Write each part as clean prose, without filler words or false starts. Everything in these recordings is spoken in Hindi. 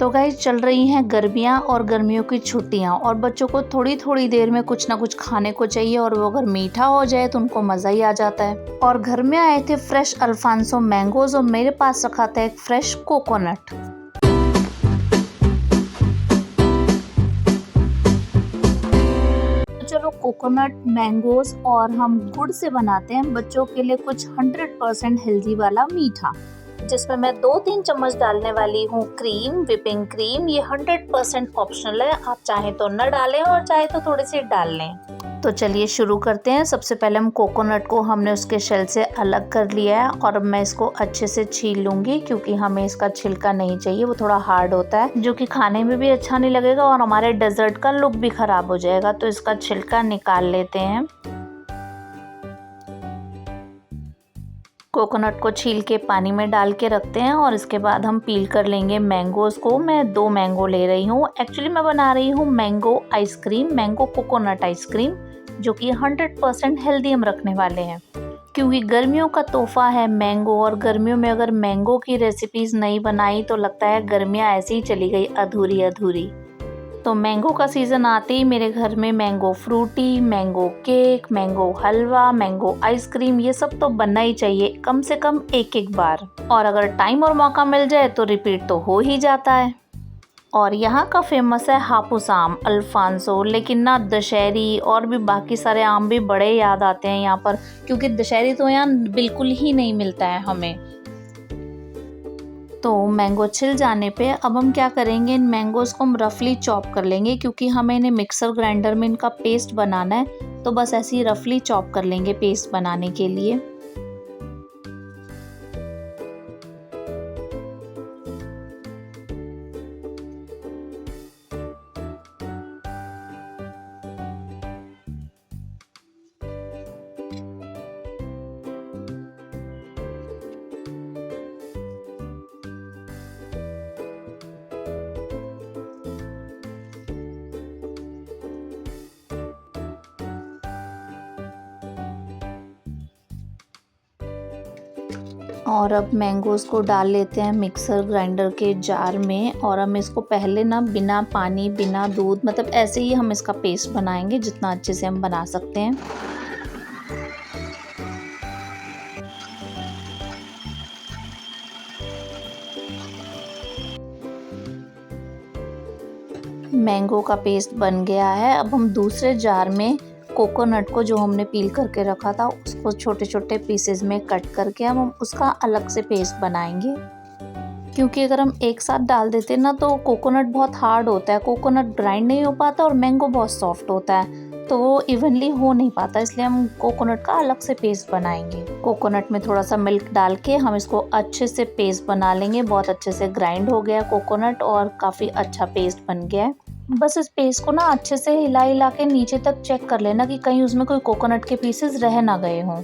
तो गाइस चल रही हैं गर्मियाँ और गर्मियों की छुट्टियाँ और बच्चों को थोड़ी थोड़ी देर में कुछ ना कुछ खाने को चाहिए और वो अगर मीठा हो जाए तो उनको मज़ा ही आ जाता है। और घर में आए थे फ्रेश अल्फांसो मैंगोज और मेरे पास रखा था एक फ्रेश कोकोनट। तो चलो कोकोनट मैंगोज और हम गुड़ से बनाते हैं बच्चों के लिए कुछ 100% हेल्दी वाला मीठा, जिसमें मैं 2-3 चम्मच डालने वाली हूँ क्रीम, विपिंग क्रीम। ये 100% ऑप्शनल है, आप चाहे तो न डालें और चाहे तो थोड़ी सी डाल लें। तो चलिए शुरू करते हैं। सबसे पहले हम कोकोनट को हमने उसके शेल से अलग कर लिया है और अब मैं इसको अच्छे से छील लूँगी क्योंकि हमें इसका छिलका नहीं चाहिए, वो थोड़ा हार्ड होता है जो कि खाने में भी अच्छा नहीं लगेगा और हमारे डेजर्ट का लुक भी ख़राब हो जाएगा। तो इसका छिलका निकाल लेते हैं। कोकोनट को छील के पानी में डाल के रखते हैं और इसके बाद हम पील कर लेंगे मैंगोज़ को। मैं 2 मैंगो ले रही हूँ। एक्चुअली मैं बना रही हूँ mango ice cream, mango coconut ice cream, जो कि 100% हेल्दी हम रखने वाले हैं क्योंकि गर्मियों का तोहफा है मैंगो। और गर्मियों में अगर मैंगो की रेसिपीज़ नहीं बनाई तो लगता है गर्मियाँ ऐसे ही चली गई अधूरी अधूरी। तो मैंगो का सीज़न आते ही मेरे घर में mango Frooti, mango cake, mango halwa, mango ice cream, ये सब तो बनना ही चाहिए कम से कम एक बार। और अगर टाइम और मौका मिल जाए तो रिपीट तो हो ही जाता है। और यहाँ का फेमस है हापुस आम, अल्फांसो, लेकिन ना दशहरी और भी बाकी सारे आम भी बड़े याद आते हैं यहाँ पर, क्योंकि दशहरी तो यहाँ बिल्कुल ही नहीं मिलता है हमें। तो मैंगो छिल जाने पे अब हम क्या करेंगे, इन मैंगोज़ को हम रफली चॉप कर लेंगे क्योंकि हमें इन्हें मिक्सर ग्राइंडर में इनका पेस्ट बनाना है। तो बस ऐसे ही रफली चॉप कर लेंगे पेस्ट बनाने के लिए। और अब मैंगोज़ को डाल लेते हैं मिक्सर ग्राइंडर के जार में और हम इसको पहले ना बिना पानी, बिना दूध, मतलब ऐसे ही हम इसका पेस्ट बनाएंगे जितना अच्छे से हम बना सकते हैं। मैंगो का पेस्ट बन गया है। अब हम दूसरे जार में कोकोनट को, जो हमने पील करके रखा था, उसको छोटे छोटे पीसेस में कट करके हम उसका अलग से पेस्ट बनाएंगे क्योंकि अगर हम एक साथ डाल देते ना तो कोकोनट बहुत हार्ड होता है, कोकोनट ग्राइंड नहीं हो पाता और मैंगो बहुत सॉफ्ट होता है तो वो इवनली हो नहीं पाता, इसलिए हम कोकोनट का अलग से पेस्ट बनाएंगे। कोकोनट में थोड़ा सा मिल्क डाल के हम इसको अच्छे से पेस्ट बना लेंगे। बहुत अच्छे से ग्राइंड हो गया कोकोनट और काफ़ी अच्छा पेस्ट बन गया है। बस इस पेस्ट को ना अच्छे से हिला हिला के नीचे तक चेक कर लेना कि कहीं उसमें कोई कोकोनट के पीसेस रह ना गए हों।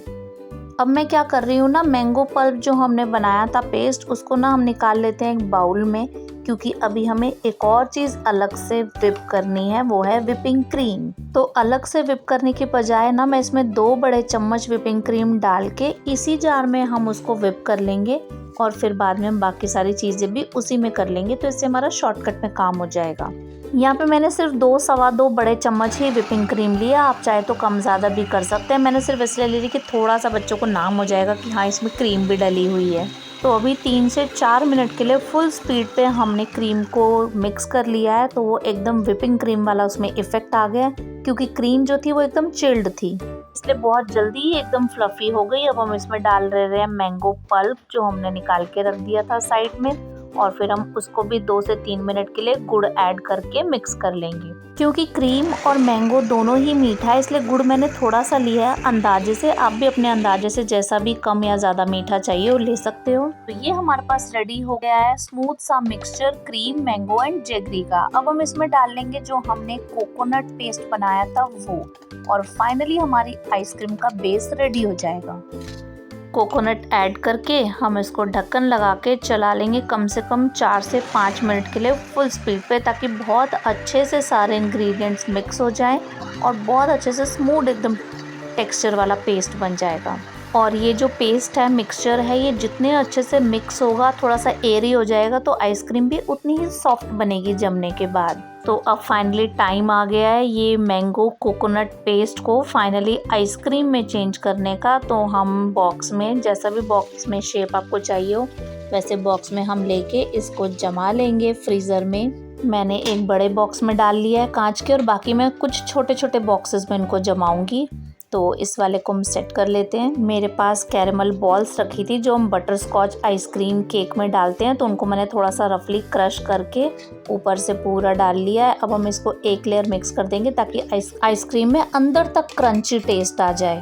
अब मैं क्या कर रही हूँ ना, मैंगो पल्प जो हमने बनाया था पेस्ट, उसको ना हम निकाल लेते हैं एक बाउल में क्योंकि अभी हमें एक और चीज़ अलग से विप करनी है, वो है विपिंग क्रीम। तो अलग से विप करने के बजाय ना मैं इसमें 2 बड़े चम्मच विपिंग क्रीम डाल के इसी जार में हम उसको विप कर लेंगे और फिर बाद में हम बाकी सारी चीज़ें भी उसी में कर लेंगे। तो इससे हमारा शॉर्टकट में काम हो जाएगा। यहाँ पे मैंने सिर्फ 2-2.25 बड़े चम्मच ही विपिंग क्रीम लिया, आप चाहे तो कम ज़्यादा भी कर सकते हैं। मैंने सिर्फ इसलिए ली कि थोड़ा सा बच्चों को नाम हो जाएगा कि हाँ इसमें क्रीम भी डली हुई है। तो अभी 3 से 4 मिनट के लिए फुल स्पीड पे हमने क्रीम को मिक्स कर लिया है तो वो एकदम विपिंग क्रीम वाला उसमें इफ़ेक्ट आ गया क्योंकि क्रीम जो थी वो एकदम चिल्ड थी, इसलिए बहुत जल्दी ही एकदम फ्लफ़ी हो गई। अब हम इसमें डाल रहे हैं मैंगो पल्प जो हमने निकाल के रख दिया था साइड में और फिर हम उसको भी 2 से 3 मिनट के लिए गुड़ ऐड करके मिक्स कर लेंगे। क्योंकि क्रीम और मैंगो दोनों ही मीठा है इसलिए गुड़ मैंने थोड़ा सा लिया है अंदाजे से, आप भी अपने अंदाजे से जैसा भी कम या ज़्यादा मीठा चाहिए वो ले सकते हो। तो ये हमारे पास रेडी हो गया है स्मूथ सा mixture cream, mango and jaggery का। अब हम इसमें डाल लेंगे जो हमने कोकोनट पेस्ट बनाया था वो, और फाइनली हमारी आइसक्रीम का बेस रेडी हो जाएगा। कोकोनट ऐड करके हम इसको ढक्कन लगा के चला लेंगे कम से कम 4 से 5 मिनट के लिए फुल स्पीड पे, ताकि बहुत अच्छे से सारे इंग्रेडिएंट्स मिक्स हो जाएं और बहुत अच्छे से स्मूथ एकदम टेक्सचर वाला पेस्ट बन जाएगा। और ये जो पेस्ट है, मिक्सचर है, ये जितने अच्छे से मिक्स होगा, थोड़ा सा एयरी हो जाएगा, तो आइसक्रीम भी उतनी ही सॉफ्ट बनेगी जमने के बाद। तो अब फाइनली टाइम आ गया है ये मैंगो कोकोनट पेस्ट को फाइनली आइसक्रीम में चेंज करने का। तो हम बॉक्स में, जैसा भी बॉक्स में शेप आपको चाहिए हो वैसे बॉक्स में हम लेके इसको जमा लेंगे फ्रीज़र में। मैंने एक बड़े बॉक्स में डाल लिया है कांच के, और बाकी मैं कुछ छोटे छोटे बॉक्सेस में इनको जमाऊंगी। तो इस वाले को हम सेट कर लेते हैं। मेरे पास कैरेमल बॉल्स रखी थी जो हम बटर स्कॉच आइसक्रीम केक में डालते हैं, तो उनको मैंने थोड़ा सा रफली क्रश करके ऊपर से पूरा डाल लिया है। अब हम इसको एक लेयर मिक्स कर देंगे ताकि आइसक्रीम में अंदर तक क्रंची टेस्ट आ जाए।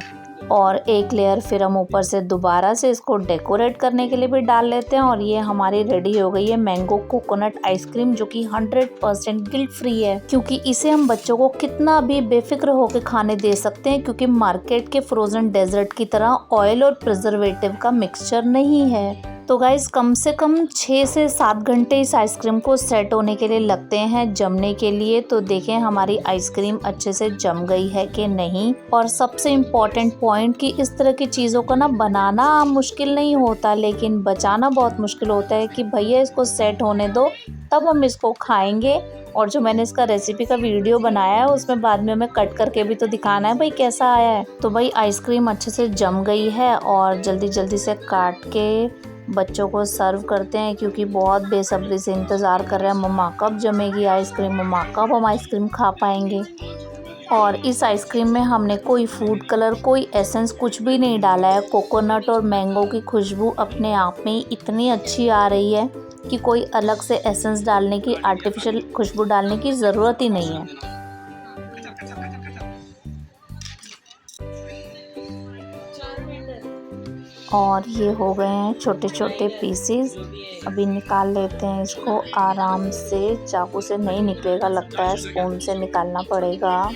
और एक लेयर फिर हम ऊपर से दोबारा से इसको डेकोरेट करने के लिए भी डाल लेते हैं। और ये हमारी रेडी हो गई है मैंगो कोकोनट आइसक्रीम, जो कि 100% गिल्ट फ्री है, क्योंकि इसे हम बच्चों को कितना भी बेफिक्र होकर खाने दे सकते हैं, क्योंकि मार्केट के फ्रोजन डेजर्ट की तरह ऑयल और प्रिजर्वेटिव का मिक्सचर नहीं है। तो गाइज़ कम से कम 6 से 7 घंटे इस आइसक्रीम को सेट होने के लिए लगते हैं, जमने के लिए। तो देखें हमारी आइसक्रीम अच्छे से जम गई है कि नहीं। और सबसे इम्पॉर्टेंट पॉइंट कि इस तरह की चीज़ों को ना बनाना मुश्किल नहीं होता, लेकिन बचाना बहुत मुश्किल होता है कि भैया इसको सेट होने दो, तब हम इसको खाएंगे। और जो मैंने इसका रेसिपी का वीडियो बनाया है उसमें बाद में हमें कट करके भी तो दिखाना है भाई कैसा आया है। तो भाई आइसक्रीम अच्छे से जम गई है और जल्दी जल्दी से काट के बच्चों को सर्व करते हैं, क्योंकि बहुत बेसब्री से इंतज़ार कर रहे हैं मम्मा कब जमेगी आइसक्रीम, मम्मा कब हम आइसक्रीम खा पाएंगे। और इस आइसक्रीम में हमने कोई फूड कलर, कोई एसेंस कुछ भी नहीं डाला है। कोकोनट और मैंगो की खुशबू अपने आप में ही इतनी अच्छी आ रही है कि कोई अलग से एसेंस डालने की, आर्टिफिशियल खुशबू डालने की ज़रूरत ही नहीं है। और ये हो गए हैं छोटे छोटे पीसेस। अभी निकाल लेते हैं इसको आराम से। चाकू से नहीं निकलेगा लगता है, स्पून से निकालना पड़ेगा।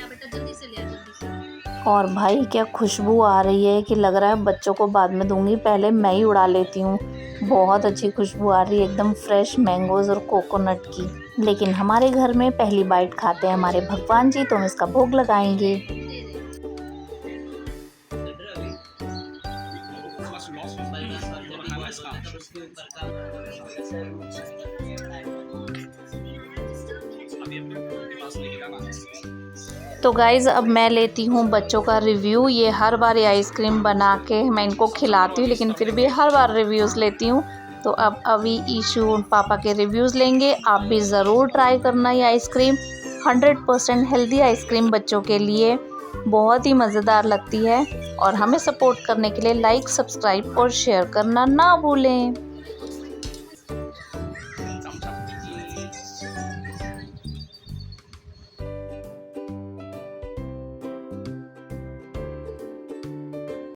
और भाई क्या खुशबू आ रही है कि लग रहा है बच्चों को बाद में दूंगी, पहले मैं ही उड़ा लेती हूँ। बहुत अच्छी खुशबू आ रही है, एकदम फ्रेश मैंगोज़ और कोकोनट की। लेकिन हमारे घर में पहली बाइट खाते हैं हमारे भगवान जी, तो हम इसका भोग लगाएंगे। तो गाइज़ अब मैं लेती हूँ बच्चों का रिव्यू। ये हर बार ये आइसक्रीम बना के मैं इनको खिलाती हूँ, लेकिन फिर भी हर बार रिव्यूज़ लेती हूँ। तो अब अभी ईशू पापा के रिव्यूज़ लेंगे। आप भी ज़रूर ट्राई करना ये आइसक्रीम। 100% हेल्दी आइसक्रीम बच्चों के लिए, बहुत ही मज़ेदार लगती है। और हमें सपोर्ट करने के लिए लाइक, सब्सक्राइब और शेयर करना ना भूलें।